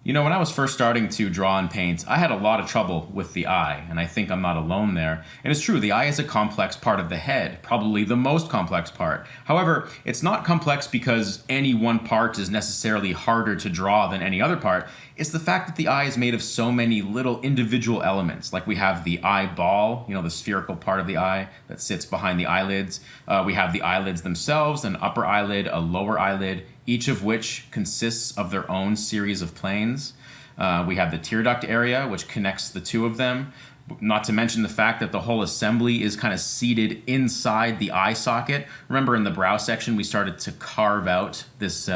You know, when I was first starting to draw and paint, I had a lot of trouble with the eye, and I think I'm not alone there. And it's true, the eye is a complex part of the head, probably the most complex part. However, it's not complex because any one part is necessarily harder to draw than any other part. It's the fact that the eye is made of so many little individual elements. Like we have the eyeball, you know, the spherical part of the eye that sits behind the eyelids. We have the eyelids themselves, an upper eyelid, a lower eyelid, each of which consists of their own series of planes. We have the tear duct area, which connects the two of them. Not to mention the fact that the whole assembly is kind of seated inside the eye socket. Remember in the brow section, we started to carve out this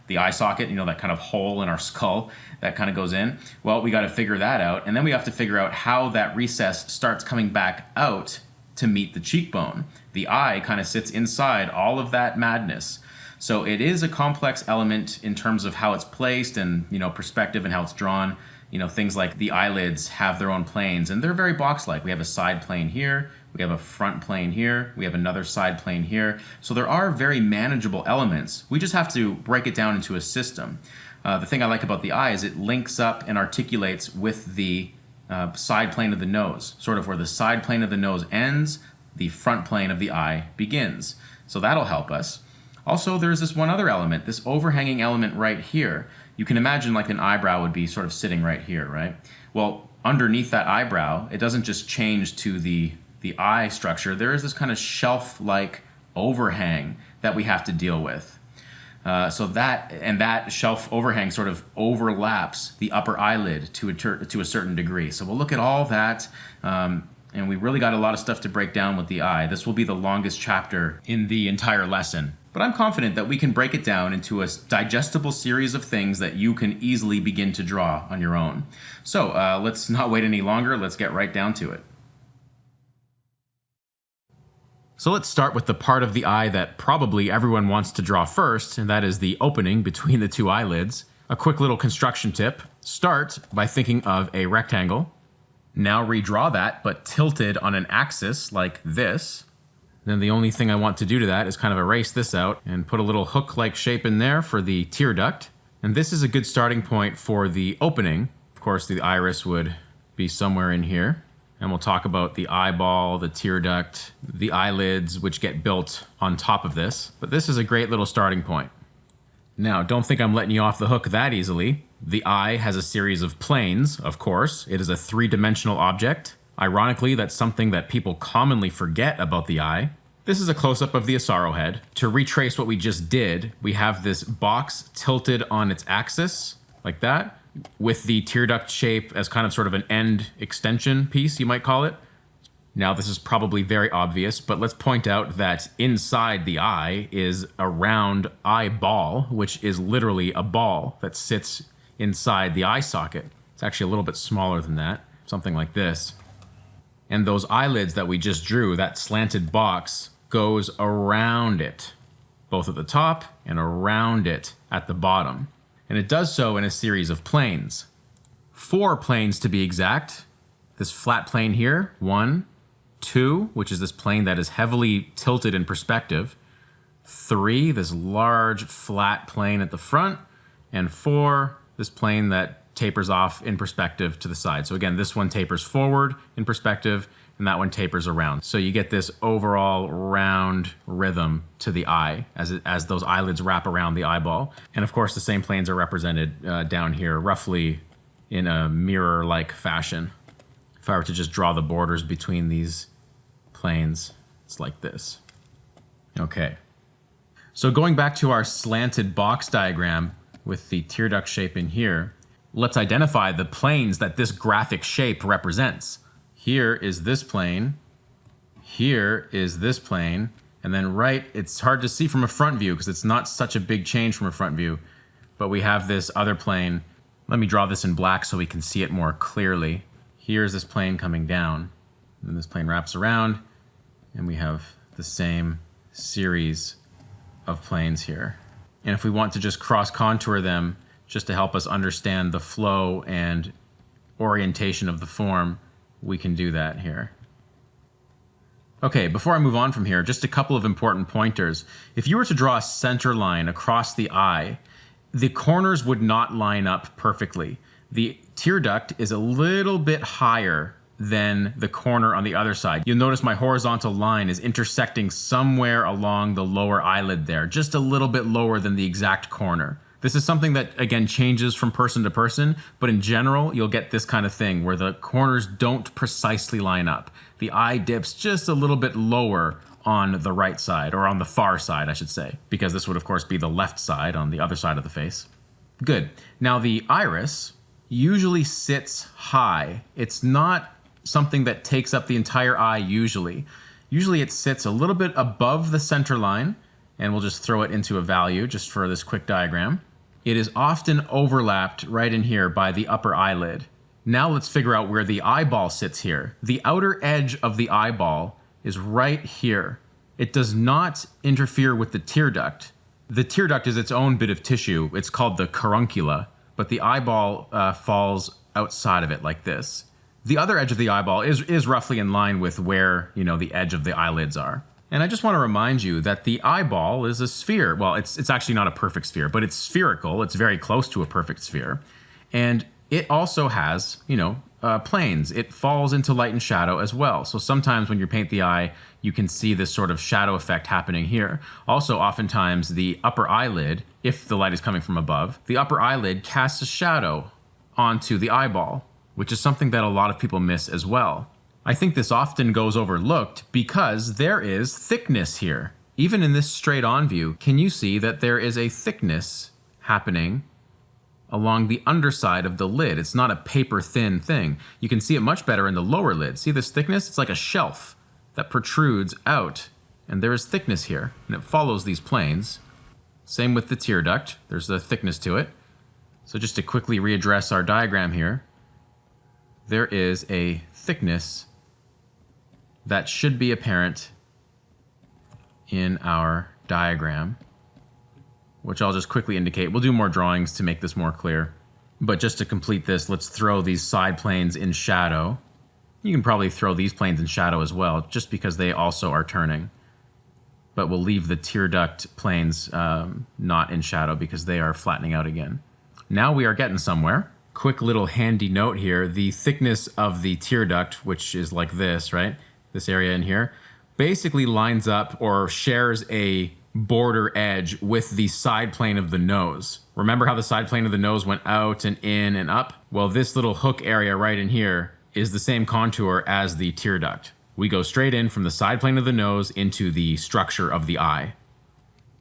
the eye socket, you know, that kind of hole in our skull that kind of goes in. Well, we got to figure that out. And then we have to figure out how that recess starts coming back out to meet the cheekbone. The eye kind of sits inside all of that madness. So it is a complex element in terms of how it's placed and, you know, perspective and how it's drawn. You know, things like the eyelids have their own planes and they're very box-like. We have a side plane here, we have a front plane here, we have another side plane here. So there are very manageable elements. We just have to break it down into a system. The thing I like about the eye is it links up and articulates with the side plane of the nose, sort of where the side plane of the nose ends, the front plane of the eye begins. So that'll help us. Also, there's this one other element, this overhanging element right here. You can imagine like an eyebrow would be sort of sitting right here, right? Well, underneath that eyebrow, it doesn't just change to the eye structure. There is this kind of shelf-like overhang that we have to deal with. So that shelf overhang sort of overlaps the upper eyelid to a certain degree. So we'll look at all that, and we really got a lot of stuff to break down with the eye. This will be the longest chapter in the entire lesson. But I'm confident that we can break it down into a digestible series of things that you can easily begin to draw on your own. So let's not wait any longer. Let's get right down to it. So let's start with the part of the eye that probably everyone wants to draw first, and that is the opening between the two eyelids. A quick little construction tip. Start by thinking of a rectangle. Now redraw that, but tilted on an axis like this. Then the only thing I want to do to that is kind of erase this out and put a little hook-like shape in there for the tear duct. And this is a good starting point for the opening. Of course, the iris would be somewhere in here. And we'll talk about the eyeball, the tear duct, the eyelids, which get built on top of this. But this is a great little starting point. Now, don't think I'm letting you off the hook that easily. The eye has a series of planes, of course. It is a three-dimensional object. Ironically, that's something that people commonly forget about the eye. This is a close-up of the Asaro head. To retrace what we just did, we have this box tilted on its axis, like that, with the tear duct shape as kind of sort of an end extension piece, you might call it. Now, this is probably very obvious, but let's point out that inside the eye is a round eyeball, which is literally a ball that sits inside the eye socket. It's actually a little bit smaller than that, something like this. And those eyelids that we just drew, that slanted box, goes around it, both at the top and around it at the bottom. And it does so in a series of planes. 4 planes to be exact. This flat plane here, 1, 2, which is this plane that is heavily tilted in perspective. 3, this large flat plane at the front. And 4, this plane that tapers off in perspective to the side. So again, this one tapers forward in perspective, and that one tapers around. So you get this overall round rhythm to the eye as those eyelids wrap around the eyeball. And of course, the same planes are represented down here, roughly in a mirror-like fashion. If I were to just draw the borders between these planes, it's like this. Okay. So going back to our slanted box diagram with the tear duct shape in here, let's identify the planes that this graphic shape represents. Here is this plane, here is this plane, and then right, it's hard to see from a front view because it's not such a big change from a front view, but we have this other plane. Let me draw this in black so we can see it more clearly. Here's this plane coming down, and this plane wraps around, and we have the same series of planes here. And if we want to just cross-contour them, just to help us understand the flow and orientation of the form, we can do that here. Okay, before I move on from here, just a couple of important pointers. If you were to draw a center line across the eye, the corners would not line up perfectly. The tear duct is a little bit higher than the corner on the other side. You'll notice my horizontal line is intersecting somewhere along the lower eyelid there, just a little bit lower than the exact corner. This is something that, again, changes from person to person, but in general, you'll get this kind of thing where the corners don't precisely line up. The eye dips just a little bit lower on the right side, or on the far side, I should say, because this would, of course, be the left side on the other side of the face. Good. Now, the iris usually sits high. It's not something that takes up the entire eye usually. Usually it sits a little bit above the center line, and we'll just throw it into a value just for this quick diagram. It is often overlapped right in here by the upper eyelid. Now let's figure out where the eyeball sits here. The outer edge of the eyeball is right here. It does not interfere with the tear duct. The tear duct is its own bit of tissue. It's called the caruncula, but the eyeball falls outside of it like this. The other edge of the eyeball is roughly in line with where, the edge of the eyelids are. And I just want to remind you that the eyeball is a sphere. Well, it's actually not a perfect sphere, but it's spherical. It's very close to a perfect sphere. And it also has, planes. It falls into light and shadow as well. So sometimes when you paint the eye, you can see this sort of shadow effect happening here. Also, oftentimes the upper eyelid, if the light is coming from above, the upper eyelid casts a shadow onto the eyeball, which is something that a lot of people miss as well. I think this often goes overlooked because there is thickness here. Even in this straight on view, can you see that there is a thickness happening along the underside of the lid? It's not a paper thin thing. You can see it much better in the lower lid. See this thickness? It's like a shelf that protrudes out, and there is thickness here, and it follows these planes. Same with the tear duct. There's a thickness to it. So just to quickly readdress our diagram here, there is a thickness that should be apparent in our diagram, which I'll just quickly indicate. We'll do more drawings to make this more clear. But just to complete this, let's throw these side planes in shadow. You can probably throw these planes in shadow as well, just because they also are turning. But we'll leave the tear duct planes not in shadow because they are flattening out again. Now we are getting somewhere. Quick little handy note here. The thickness of the tear duct, which is like this, right? This area in here, basically lines up or shares a border edge with the side plane of the nose. Remember how the side plane of the nose went out and in and up? Well, this little hook area right in here is the same contour as the tear duct. We go straight in from the side plane of the nose into the structure of the eye.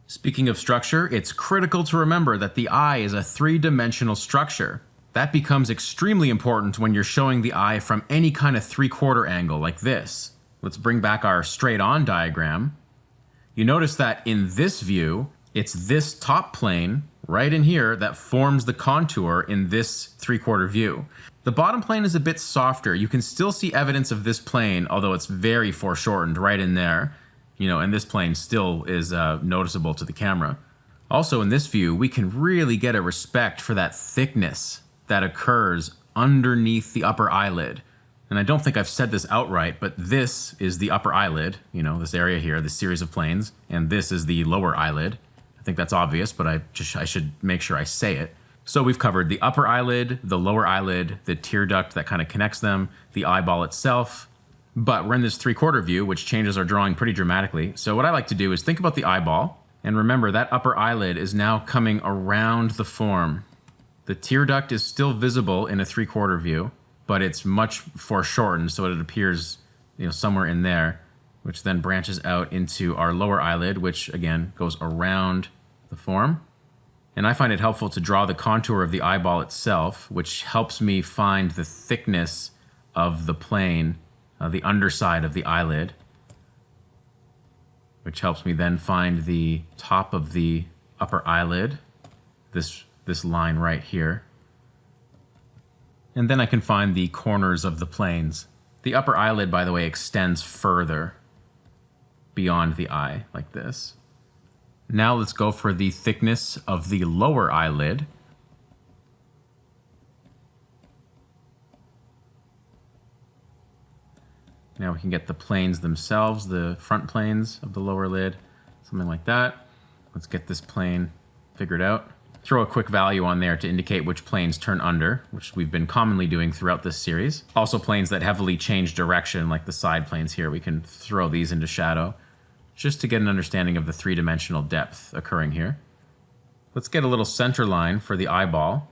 Speaking of structure, it's critical to remember that the eye is a three-dimensional structure. That becomes extremely important when you're showing the eye from any kind of three-quarter angle like this. Let's bring back our straight-on diagram. You notice that in this view, it's this top plane right in here that forms the contour in this three-quarter view. The bottom plane is a bit softer. You can still see evidence of this plane, although it's very foreshortened right in there. And this plane still is noticeable to the camera. Also in this view, we can really get a respect for that thickness that occurs underneath the upper eyelid. And I don't think I've said this outright, but this is the upper eyelid, this area here, this series of planes, and this is the lower eyelid. I think that's obvious, but I should make sure I say it. So we've covered the upper eyelid, the lower eyelid, the tear duct that kind of connects them, the eyeball itself. But we're in this three-quarter view, which changes our drawing pretty dramatically. So what I like to do is think about the eyeball, and remember that upper eyelid is now coming around the form. The tear duct is still visible in a three-quarter view, but it's much foreshortened, so it appears, somewhere in there, which then branches out into our lower eyelid, which again goes around the form. And I find it helpful to draw the contour of the eyeball itself, which helps me find the thickness of the plane, the underside of the eyelid, which helps me then find the top of the upper eyelid, this line right here. And then I can find the corners of the planes. The upper eyelid, by the way, extends further beyond the eye, like this. Now let's go for the thickness of the lower eyelid. Now we can get the planes themselves, the front planes of the lower lid, something like that. Let's get this plane figured out. throw a quick value on there to indicate which planes turn under, which we've been commonly doing throughout this series. Also planes that heavily change direction, like the side planes here, we can throw these into shadow just to get an understanding of the three-dimensional depth occurring here. Let's get a little center line for the eyeball.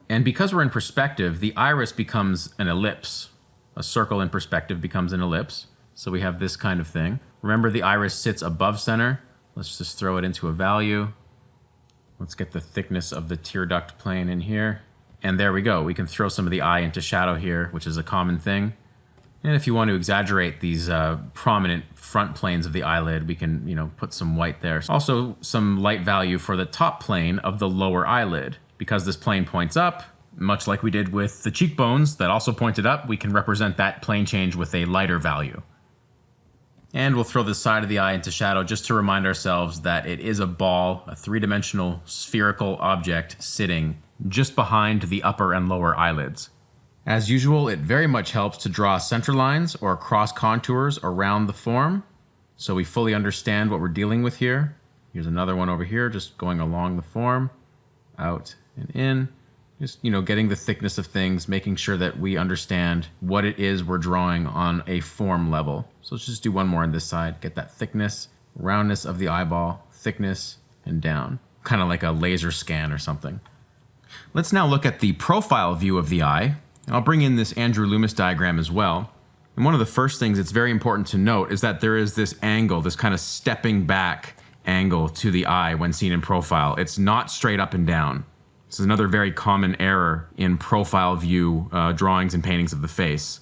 And because we're in perspective, the iris becomes an ellipse. A circle in perspective becomes an ellipse. So we have this kind of thing. Remember, the iris sits above center. Let's just throw it into a value. Let's get the thickness of the tear duct plane in here. And there we go. We can throw some of the eye into shadow here, which is a common thing. And if you want to exaggerate these prominent front planes of the eyelid, we can, put some white there. Also, some light value for the top plane of the lower eyelid. Because this plane points up, much like we did with the cheekbones that also pointed up, we can represent that plane change with a lighter value. And we'll throw the side of the eye into shadow just to remind ourselves that it is a ball, a three-dimensional spherical object sitting just behind the upper and lower eyelids. As usual, it very much helps to draw center lines or cross contours around the form so we fully understand what we're dealing with here. Here's another one over here, just going along the form, out and in. Just, getting the thickness of things, making sure that we understand what it is we're drawing on a form level. So let's just do one more on this side. Get that thickness, roundness of the eyeball, thickness, and down. Kind of like a laser scan or something. Let's now look at the profile view of the eye. I'll bring in this Andrew Loomis diagram as well. And one of the first things that's very important to note is that there is this angle, this kind of stepping back angle to the eye when seen in profile. It's not straight up and down. This is another very common error in profile view drawings and paintings of the face.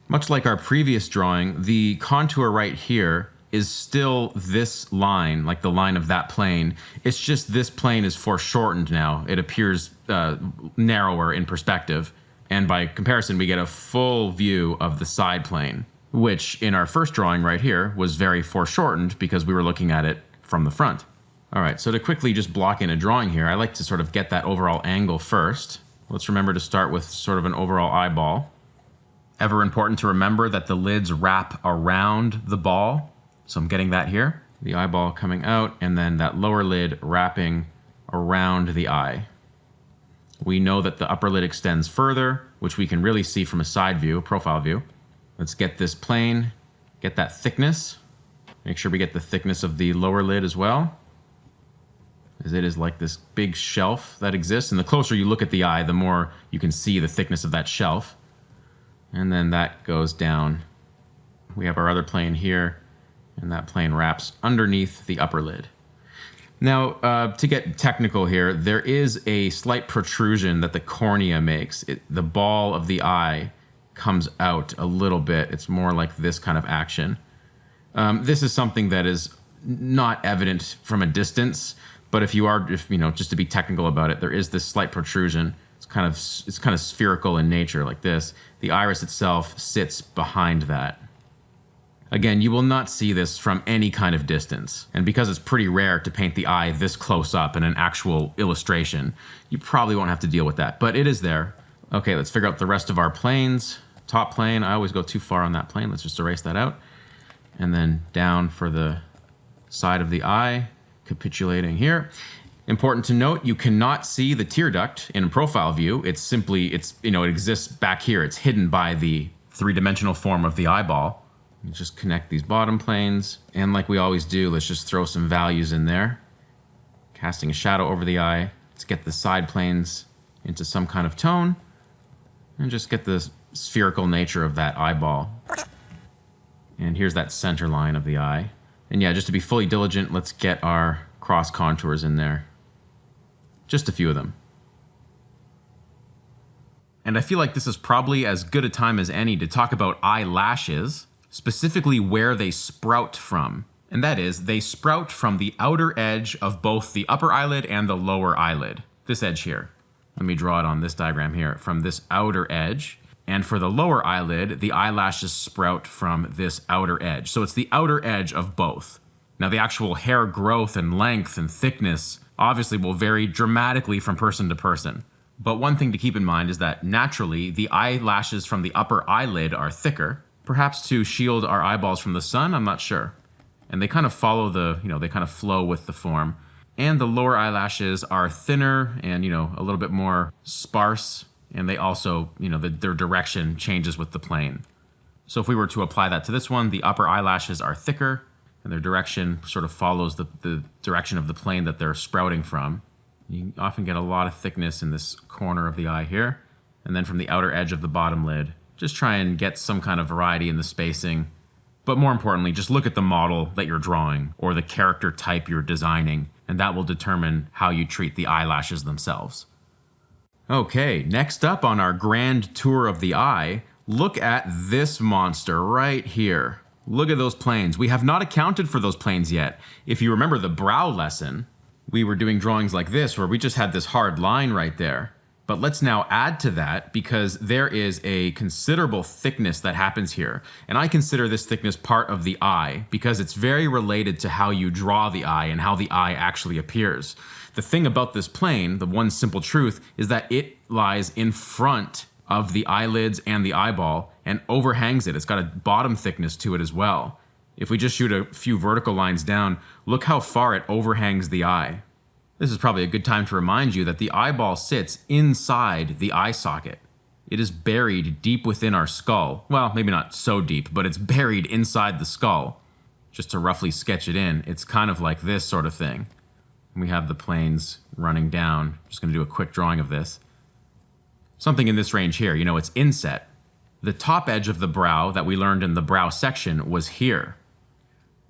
Much like our previous drawing, the contour right here is still this line, like the line of that plane. It's just this plane is foreshortened now. It appears narrower in perspective. And by comparison, we get a full view of the side plane, which in our first drawing right here was very foreshortened because we were looking at it from the front. All right, so to quickly just block in a drawing here, I like to sort of get that overall angle first. Let's remember to start with sort of an overall eyeball. Ever important to remember that the lids wrap around the ball. So I'm getting that here. The eyeball coming out, and then that lower lid wrapping around the eye. We know that the upper lid extends further, which we can really see from a side view, profile view. Let's get this plane, get that thickness. Make sure we get the thickness of the lower lid as well, as it is like this big shelf that exists. And the closer you look at the eye, the more you can see the thickness of that shelf. And then that goes down. We have our other plane here, and that plane wraps underneath the upper lid. Now, to get technical here, there is a slight protrusion that the cornea makes. The ball of the eye comes out a little bit. It's more like this kind of action. This is something that is not evident from a distance, but if just to be technical about it, there is this slight protrusion. It's kind of spherical in nature, like this. The iris itself sits behind that. Again, you will not see this from any kind of distance. And because it's pretty rare to paint the eye this close up in an actual illustration, you probably won't have to deal with that, but it is there. Okay, let's figure out the rest of our planes. Top plane, I always go too far on that plane. Let's just erase that out. And then down for the side of the eye, capitulating here. Important to note, you cannot see the tear duct in a profile view. It exists back here. It's hidden by the three-dimensional form of the eyeball. You just connect these bottom planes, and like we always do, let's just throw some values in there. Casting a shadow over the eye. Let's get the side planes into some kind of tone, and just get the spherical nature of that eyeball. And here's that center line of the eye. And yeah, just to be fully diligent, let's get our cross contours in there. Just a few of them. And I feel like this is probably as good a time as any to talk about eyelashes, specifically where they sprout from. And that is, they sprout from the outer edge of both the upper eyelid and the lower eyelid. This edge here. Let me draw it on this diagram here. From this outer edge. And for the lower eyelid, the eyelashes sprout from this outer edge. So it's the outer edge of both. Now the actual hair growth and length and thickness obviously will vary dramatically from person to person. But one thing to keep in mind is that naturally the eyelashes from the upper eyelid are thicker, perhaps to shield our eyeballs from the sun, I'm not sure. And they kind of follow they kind of flow with the form. And the lower eyelashes are thinner and, a little bit more sparse. And they also, their direction changes with the plane. So if we were to apply that to this one, the upper eyelashes are thicker and their direction sort of follows the direction of the plane that they're sprouting from. You often get a lot of thickness in this corner of the eye here. And then from the outer edge of the bottom lid, just try and get some kind of variety in the spacing. But more importantly, just look at the model that you're drawing or the character type you're designing, and that will determine how you treat the eyelashes themselves. Okay, next up on our grand tour of the eye, look at this monster right here. Look at those planes. We have not accounted for those planes yet. If you remember the brow lesson, we were doing drawings like this where we just had this hard line right there. But let's now add to that because there is a considerable thickness that happens here. And I consider this thickness part of the eye because it's very related to how you draw the eye and how the eye actually appears. The thing about this plane, the one simple truth, is that it lies in front of the eyelids and the eyeball and overhangs it. It's got a bottom thickness to it as well. If we just shoot a few vertical lines down, look how far it overhangs the eye. This is probably a good time to remind you that the eyeball sits inside the eye socket. It is buried deep within our skull. Well, maybe not so deep, but it's buried inside the skull. Just to roughly sketch it in, it's kind of like this sort of thing. We have the planes running down. I'm just going to do a quick drawing of this. Something in this range here, it's inset. The top edge of the brow that we learned in the brow section was here.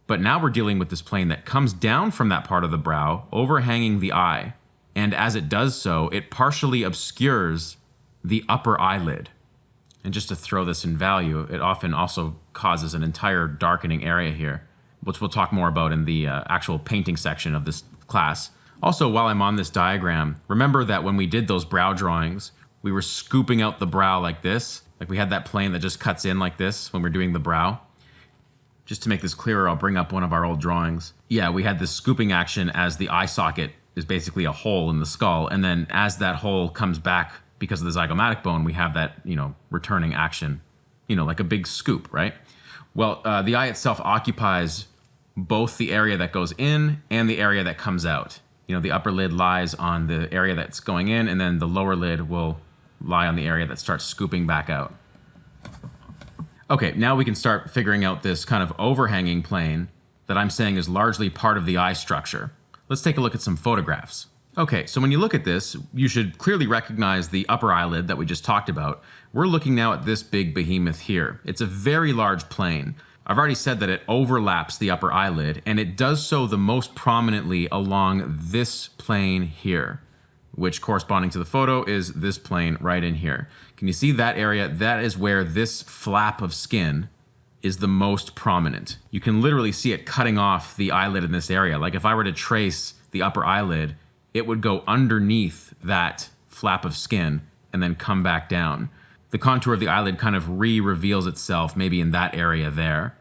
But now we're dealing with this plane that comes down from that part of the brow, overhanging the eye. And as it does so, it partially obscures the upper eyelid. And just to throw this in value, it often also causes an entire darkening area here, which we'll talk more about in the actual painting section of this class. Also, while I'm on this diagram, remember that when we did those brow drawings, we were scooping out the brow like this. Like we had that plane that just cuts in like this when we're doing the brow. Just to make this clearer, I'll bring up one of our old drawings. Yeah, we had this scooping action as the eye socket is basically a hole in the skull. And then as that hole comes back because of the zygomatic bone, we have that, returning action, like a big scoop, right? Well, the eye itself occupies both the area that goes in and the area that comes out. The upper lid lies on the area that's going in, and then the lower lid will lie on the area that starts scooping back out. Okay, now we can start figuring out this kind of overhanging plane that I'm saying is largely part of the eye structure. Let's take a look at some photographs. Okay, so when you look at this, you should clearly recognize the upper eyelid that we just talked about. We're looking now at this big behemoth here. It's a very large plane. I've already said that it overlaps the upper eyelid, and it does so the most prominently along this plane here, which corresponding to the photo is this plane right in here. Can you see that area? That is where this flap of skin is the most prominent. You can literally see it cutting off the eyelid in this area. Like if I were to trace the upper eyelid, it would go underneath that flap of skin and then come back down. The contour of the eyelid kind of reveals itself maybe in that area there.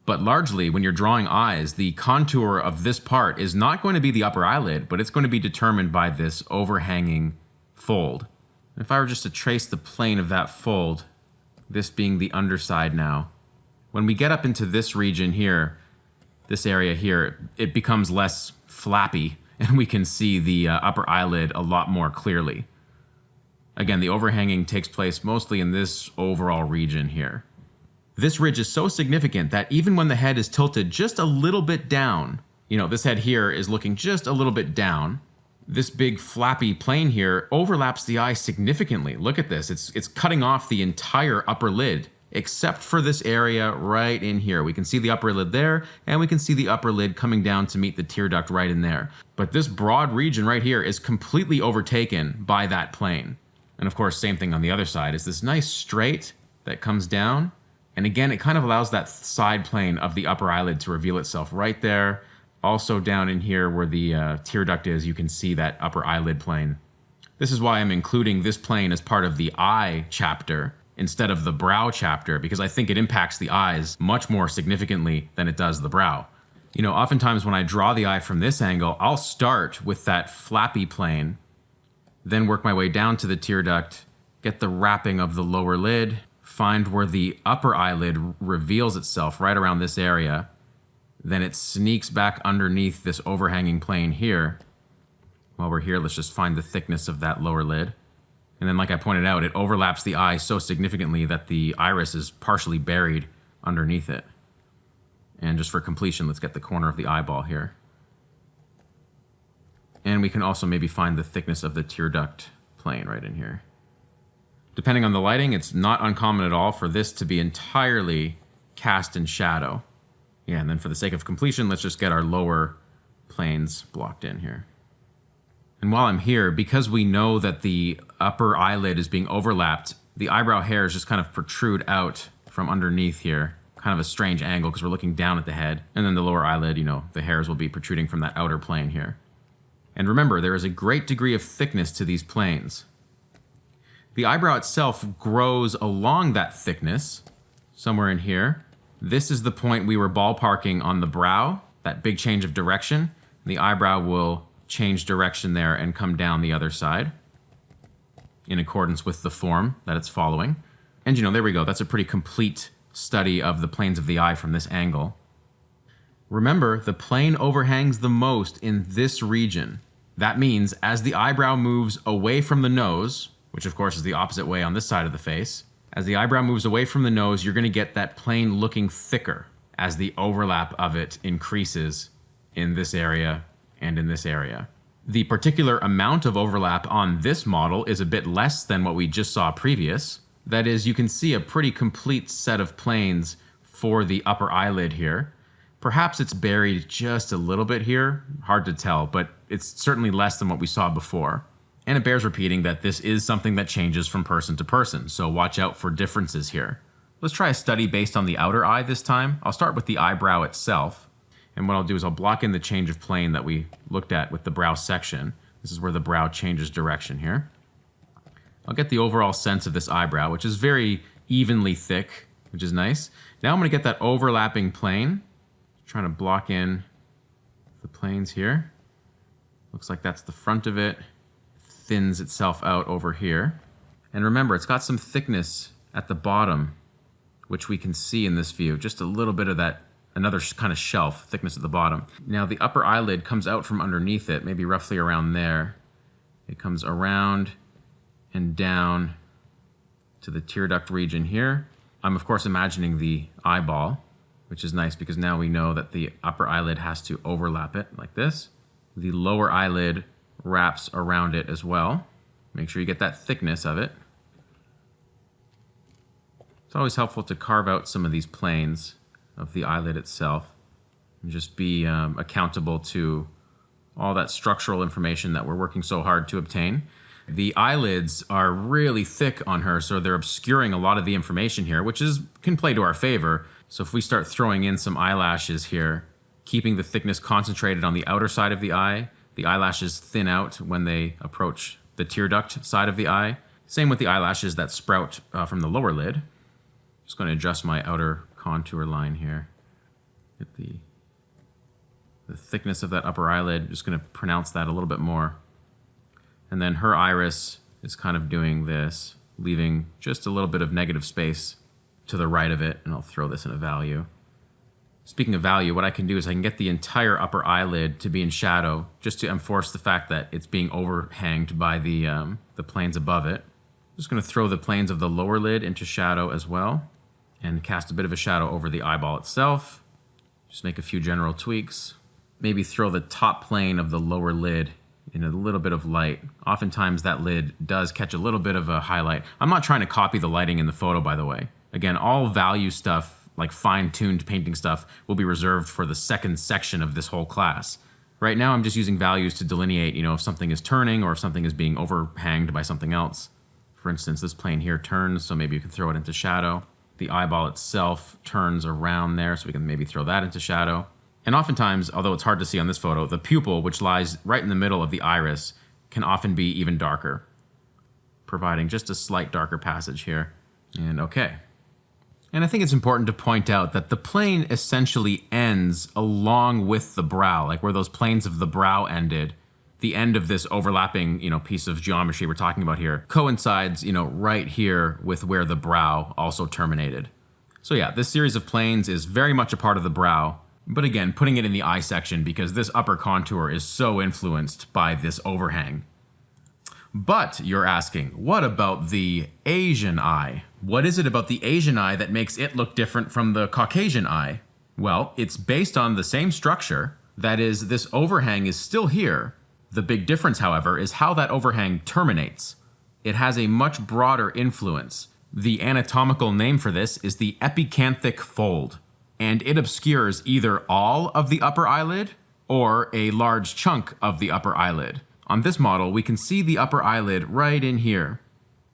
But largely, when you're drawing eyes, the contour of this part is not going to be the upper eyelid, but it's going to be determined by this overhanging fold. If I were just to trace the plane of that fold, this being the underside now, when we get up into this region here, this area here, it becomes less flappy, and we can see the upper eyelid a lot more clearly. Again, the overhanging takes place mostly in this overall region here. This ridge is so significant that even when the head is tilted just a little bit down, this head here is looking just a little bit down, this big flappy plane here overlaps the eye significantly. Look at this. It's cutting off the entire upper lid, except for this area right in here. We can see the upper lid there, and we can see the upper lid coming down to meet the tear duct right in there. But this broad region right here is completely overtaken by that plane. And of course, same thing on the other side. Is this nice straight that comes down. And again, it kind of allows that side plane of the upper eyelid to reveal itself right there. Also down in here where the tear duct is, you can see that upper eyelid plane. This is why I'm including this plane as part of the eye chapter instead of the brow chapter, because I think it impacts the eyes much more significantly than it does the brow. Oftentimes when I draw the eye from this angle, I'll start with that flappy plane, then work my way down to the tear duct, get the wrapping of the lower lid, find where the upper eyelid reveals itself right around this area, then it sneaks back underneath this overhanging plane here. While we're here, let's just find the thickness of that lower lid. And then, like I pointed out, it overlaps the eye so significantly that the iris is partially buried underneath it. And just for completion, let's get the corner of the eyeball here. And we can also maybe find the thickness of the tear duct plane right in here. Depending on the lighting, it's not uncommon at all for this to be entirely cast in shadow. Yeah, and then for the sake of completion, let's just get our lower planes blocked in here. And while I'm here, because we know that the upper eyelid is being overlapped, the eyebrow hairs just kind of protrude out from underneath here. Kind of a strange angle because we're looking down at the head. And then the lower eyelid, you know, the hairs will be protruding from that outer plane here. And remember, there is a great degree of thickness to these planes. The eyebrow itself grows along that thickness, somewhere in here. This is the point we were ballparking on the brow, that big change of direction. The eyebrow will change direction there and come down the other side in accordance with the form that it's following. And you know, there we go. That's a pretty complete study of the planes of the eye from this angle. Remember, the plane overhangs the most in this region. That means as the eyebrow moves away from the nose, which of course is the opposite way on this side of the face, as the eyebrow moves away from the nose, you're going to get that plane looking thicker as the overlap of it increases in this area and in this area. The particular amount of overlap on this model is a bit less than what we just saw previous. That is, you can see a pretty complete set of planes for the upper eyelid here. Perhaps it's buried just a little bit here, hard to tell, but it's certainly less than what we saw before. And it bears repeating that this is something that changes from person to person, so watch out for differences here. Let's try a study based on the outer eye this time. I'll start with the eyebrow itself, and what I'll do is I'll block in the change of plane that we looked at with the brow section. This is where the brow changes direction here. I'll get the overall sense of this eyebrow, which is very evenly thick, which is nice. Now I'm going to get that overlapping plane. Trying to block in the planes here. Looks like that's the front of it. Thins itself out over here. And remember, it's got some thickness at the bottom, which we can see in this view. Just a little bit of that, another kind of shelf thickness at the bottom. Now the upper eyelid comes out from underneath it, maybe roughly around there. It comes around and down to the tear duct region here. I'm of course imagining the eyeball, which is nice because now we know that the upper eyelid has to overlap it like this. The lower eyelid wraps around it as well. Make sure you get that thickness of it. It's always helpful to carve out some of these planes of the eyelid itself and just be accountable to all that structural information that we're working so hard to obtain. The eyelids are really thick on her, so they're obscuring a lot of the information here, which can play to our favor. So if we start throwing in some eyelashes here, keeping the thickness concentrated on the outer side of the eyelashes thin out when they approach the tear duct side of the eye. Same with the eyelashes that sprout from the lower lid. Just going to adjust my outer contour line here. Get the thickness of that upper eyelid. Just going to pronounce that a little bit more. And then her iris is kind of doing this, leaving just a little bit of negative space to the right of it, and I'll throw this in a value. Speaking of value, what I can do is I can get the entire upper eyelid to be in shadow, just to enforce the fact that it's being overhanged by the planes above it. I'm just going to throw the planes of the lower lid into shadow as well, and cast a bit of a shadow over the eyeball itself. Just make a few general tweaks. Maybe throw the top plane of the lower lid in a little bit of light. Oftentimes that lid does catch a little bit of a highlight. I'm not trying to copy the lighting in the photo, by the way. Again, all value stuff, like fine-tuned painting stuff, will be reserved for the second section of this whole class. Right now, I'm just using values to delineate, if something is turning or if something is being overhanged by something else. For instance, this plane here turns, so maybe you can throw it into shadow. The eyeball itself turns around there, so we can maybe throw that into shadow. And oftentimes, although it's hard to see on this photo, the pupil, which lies right in the middle of the iris, can often be even darker, providing just a slight darker passage here. And okay. And I think it's important to point out that the plane essentially ends along with the brow, like where those planes of the brow ended. The end of this overlapping, piece of geometry we're talking about here coincides, right here with where the brow also terminated. So yeah, this series of planes is very much a part of the brow, But again, putting it in the eye section because this upper contour is so influenced by this overhang. But you're asking, what about the Asian eye? What is it about the Asian eye that makes it look different from the Caucasian eye? Well, it's based on the same structure. That is, this overhang is still here. The big difference, however, is how that overhang terminates. It has a much broader influence. The anatomical name for this is the epicanthic fold, and it obscures either all of the upper eyelid or a large chunk of the upper eyelid. On this model, we can see the upper eyelid right in here.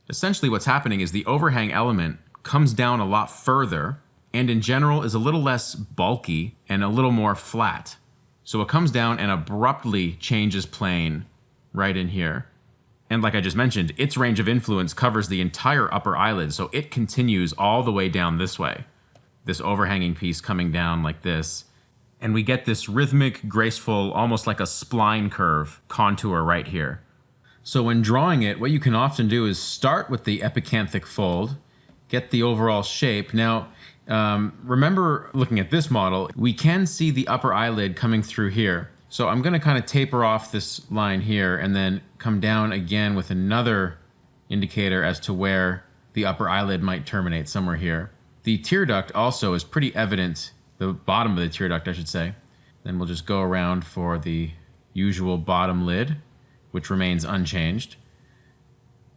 Essentially what's happening is the overhang element comes down a lot further and in general is a little less bulky and a little more flat. So it comes down and abruptly changes plane right in here. And like I just mentioned, its range of influence covers the entire upper eyelid, so it continues all the way down this way. This overhanging piece coming down like this. And we get this rhythmic, graceful, almost like a spline curve contour right here. So when drawing it, what you can often do is start with the epicanthic fold, get the overall shape. Now, remember looking at this model, we can see the upper eyelid coming through here. So I'm going to kind of taper off this line here and then come down again with another indicator as to where the upper eyelid might terminate, somewhere here. The tear duct also is pretty evident, the bottom of the tear duct, I should say. Then we'll just go around for the usual bottom lid, which remains unchanged.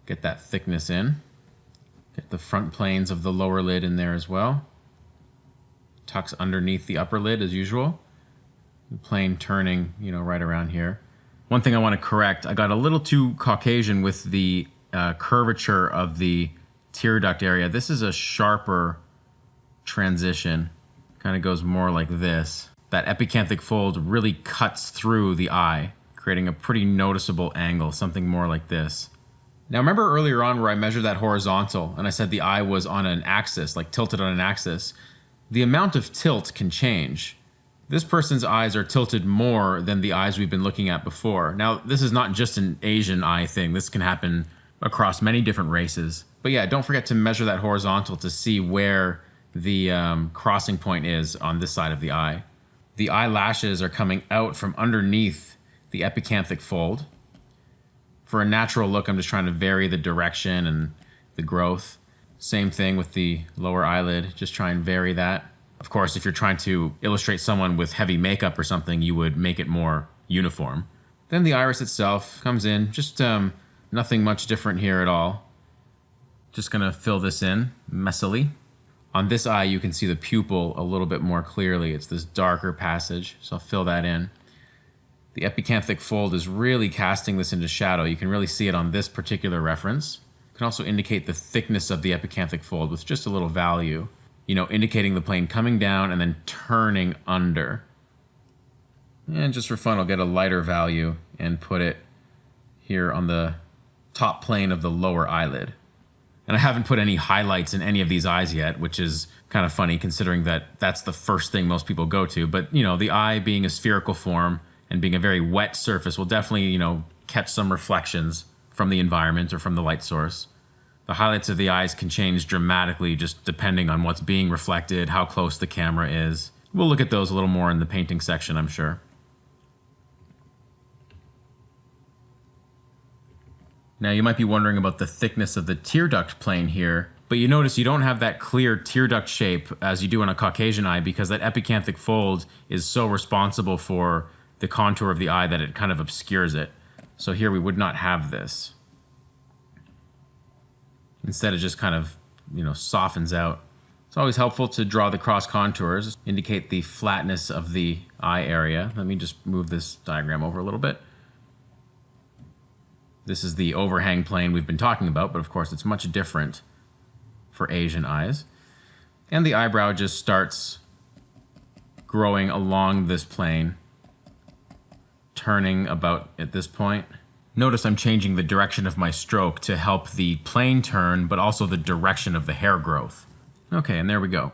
Get that thickness in. Get the front planes of the lower lid in there as well. Tucks underneath the upper lid as usual. The plane turning, right around here. One thing I want to correct, I got a little too Caucasian with the curvature of the tear duct area. This is a sharper transition. Kind of goes more like this. That epicanthic fold really cuts through the eye, creating a pretty noticeable angle, something more like this. Now remember earlier on where I measured that horizontal and I said the eye was on an axis, like tilted on an axis. The amount of tilt can change. This person's eyes are tilted more than the eyes we've been looking at before. Now, this is not just an Asian eye thing. This can happen across many different races. But yeah, don't forget to measure that horizontal to see where the crossing point is on this side of the eye. The eyelashes are coming out from underneath the epicanthic fold. For a natural look, I'm just trying to vary the direction and the growth. Same thing with the lower eyelid, just try and vary that. Of course, if you're trying to illustrate someone with heavy makeup or something, you would make it more uniform. Then the iris itself comes in, just nothing much different here at all. Just gonna fill this in messily. On this eye, you can see the pupil a little bit more clearly. It's this darker passage, so I'll fill that in. The epicanthic fold is really casting this into shadow. You can really see it on this particular reference. You can also indicate the thickness of the epicanthic fold with just a little value. Indicating the plane coming down and then turning under. And just for fun, I'll get a lighter value and put it here on the top plane of the lower eyelid. And I haven't put any highlights in any of these eyes yet, which is kind of funny considering that that's the first thing most people go to. But, the eye being a spherical form and being a very wet surface will definitely, catch some reflections from the environment or from the light source. The highlights of the eyes can change dramatically just depending on what's being reflected, how close the camera is. We'll look at those a little more in the painting section, I'm sure. Now you might be wondering about the thickness of the tear duct plane here, but you notice you don't have that clear tear duct shape as you do on a Caucasian eye because that epicanthic fold is so responsible for the contour of the eye that it kind of obscures it. So here we would not have this. Instead, it just kind of, softens out. It's always helpful to draw the cross contours, indicate the flatness of the eye area. Let me just move this diagram over a little bit. This is the overhang plane we've been talking about, but of course it's much different for Asian eyes. And the eyebrow just starts growing along this plane, turning about at this point. Notice I'm changing the direction of my stroke to help the plane turn, but also the direction of the hair growth. Okay, and there we go.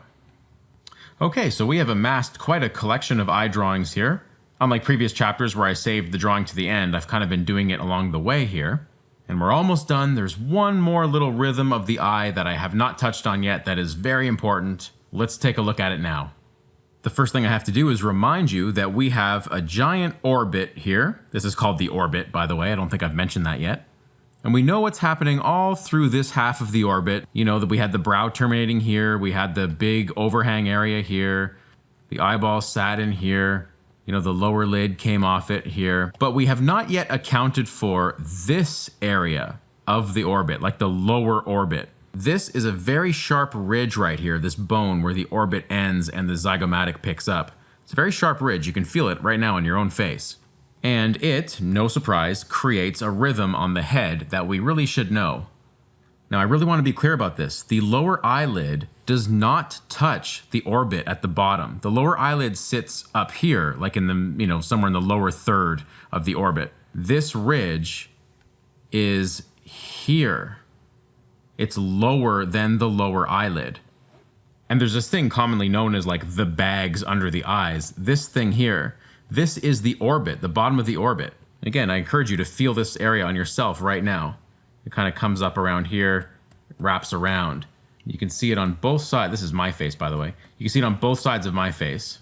Okay, so we have amassed quite a collection of eye drawings here. Unlike previous chapters where I saved the drawing to the end, I've kind of been doing it along the way here. And we're almost done. There's one more little rhythm of the eye that I have not touched on yet that is very important. Let's take a look at it now. The The first thing I have to do is remind you that we have a giant orbit here. This is called the orbit, by the way. I don't think I've mentioned that yet. And we know what's happening all through this half of the orbit. You know that we had the brow terminating here. We had the big overhang area here. The eyeball sat in here. You know, the lower lid came off it here. But we have not yet accounted for this area of the orbit, like the lower orbit. This is a very sharp ridge right here, this bone where the orbit ends and the zygomatic picks up. It's a very sharp ridge. You can feel it right now on your own face. And it, no surprise, creates a rhythm on the head that we really should know. Now, I really want to be clear about this. The lower eyelid does not touch the orbit at the bottom. The lower eyelid sits up here, like in the, somewhere in the lower third of the orbit. This ridge is here. It's lower than the lower eyelid. And there's this thing commonly known as like the bags under the eyes. This thing here, this is the orbit, the bottom of the orbit. Again, I encourage you to feel this area on yourself right now. It kind of comes up around here, wraps around. You can see it on both sides. This is my face, by the way. You can see it on both sides of my face.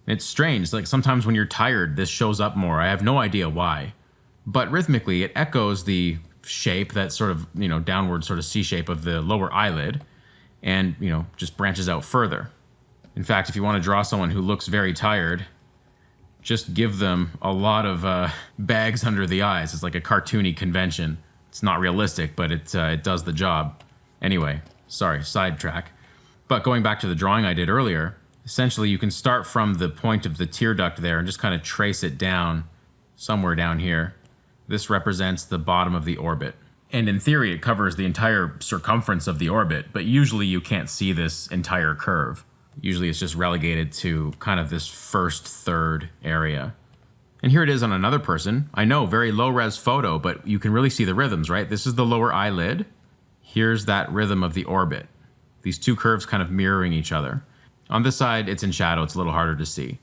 It's strange, like sometimes when you're tired, this shows up more. I have no idea why. But rhythmically, it echoes the shape, that sort of, downward sort of C shape of the lower eyelid, and, just branches out further. In fact, if you want to draw someone who looks very tired, just give them a lot of bags under the eyes. It's like a cartoony convention. It's not realistic, but it does the job. Anyway, sorry, sidetrack. But going back to the drawing I did earlier, essentially you can start from the point of the tear duct there and just kind of trace it down somewhere down here. This represents the bottom of the orbit. And in theory, it covers the entire circumference of the orbit, but usually you can't see this entire curve. Usually it's just relegated to kind of this first third area. And here it is on another person. I know, very low res photo, but you can really see the rhythms, right? This is the lower eyelid. Here's that rhythm of the orbit. These two curves kind of mirroring each other. On this side, it's in shadow. It's a little harder to see.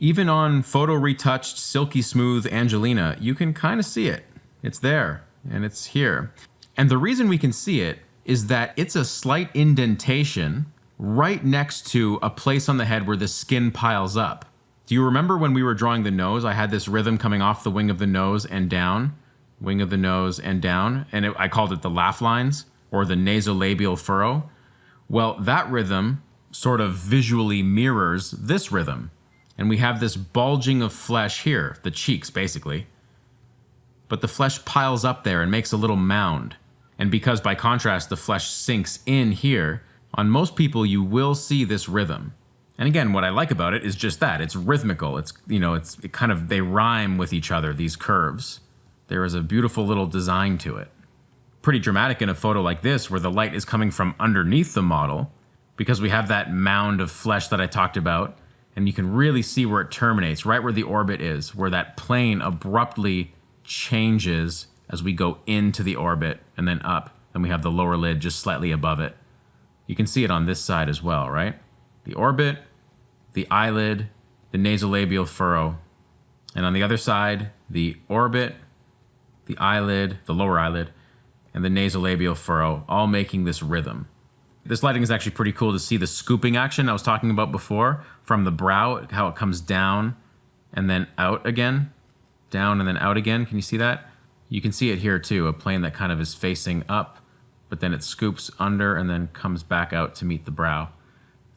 Even on photo retouched, silky smooth Angelina, you can kind of see it. It's there, and it's here. And the reason we can see it is that it's a slight indentation right next to a place on the head where the skin piles up. Do you remember when we were drawing the nose, I had this rhythm coming off the wing of the nose and down, wing of the nose and down, and I called it the laugh lines, or the nasolabial furrow? Well, that rhythm sort of visually mirrors this rhythm. And we have this bulging of flesh here, the cheeks basically. But the flesh piles up there and makes a little mound. And because by contrast the flesh sinks in here, on most people you will see this rhythm. And again, what I like about it is just that. It's rhythmical. They rhyme with each other, these curves. There is a beautiful little design to it. Pretty dramatic in a photo like this where the light is coming from underneath the model because we have that mound of flesh that I talked about. And you can really see where it terminates, right where the orbit is, where that plane abruptly changes as we go into the orbit and then up. Then we have the lower lid just slightly above it. You can see it on this side as well, right? The orbit, the eyelid, the nasolabial furrow. And on the other side, the orbit, the eyelid, the lower eyelid, and the nasolabial furrow, all making this rhythm. This lighting is actually pretty cool to see the scooping action I was talking about before from the brow, how it comes down and then out again, down and then out again. Can you see that? You can see it here too, a plane that kind of is facing up, but then it scoops under and then comes back out to meet the brow.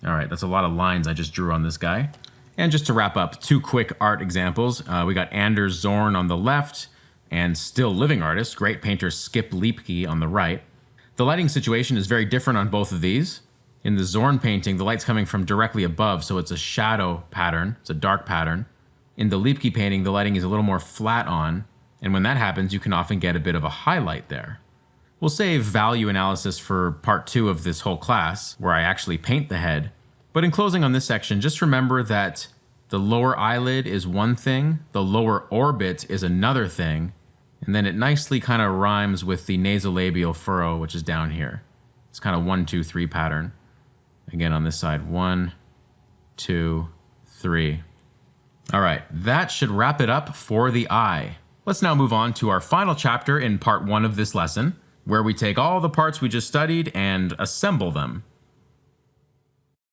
All right, that's a lot of lines I just drew on this guy. And just to wrap up, two quick art examples. We got Anders Zorn on the left and still living artist, great painter Skip Liepke on the right. The lighting situation is very different on both of these. In the Zorn painting, the light's coming from directly above, so it's a shadow pattern, it's a dark pattern. In the Liepke painting, the lighting is a little more flat on, and when that happens, you can often get a bit of a highlight there. We'll save value analysis for part 2 of this whole class, where I actually paint the head. But in closing on this section, just remember that the lower eyelid is one thing, the lower orbit is another thing, and then it nicely kind of rhymes with the nasolabial furrow, which is down here. It's kind of 1, 2, 3 pattern. Again, on this side, 1, 2, 3. All right, that should wrap it up for the eye. Let's now move on to our final chapter in part 1 of this lesson, where we take all the parts we just studied and assemble them.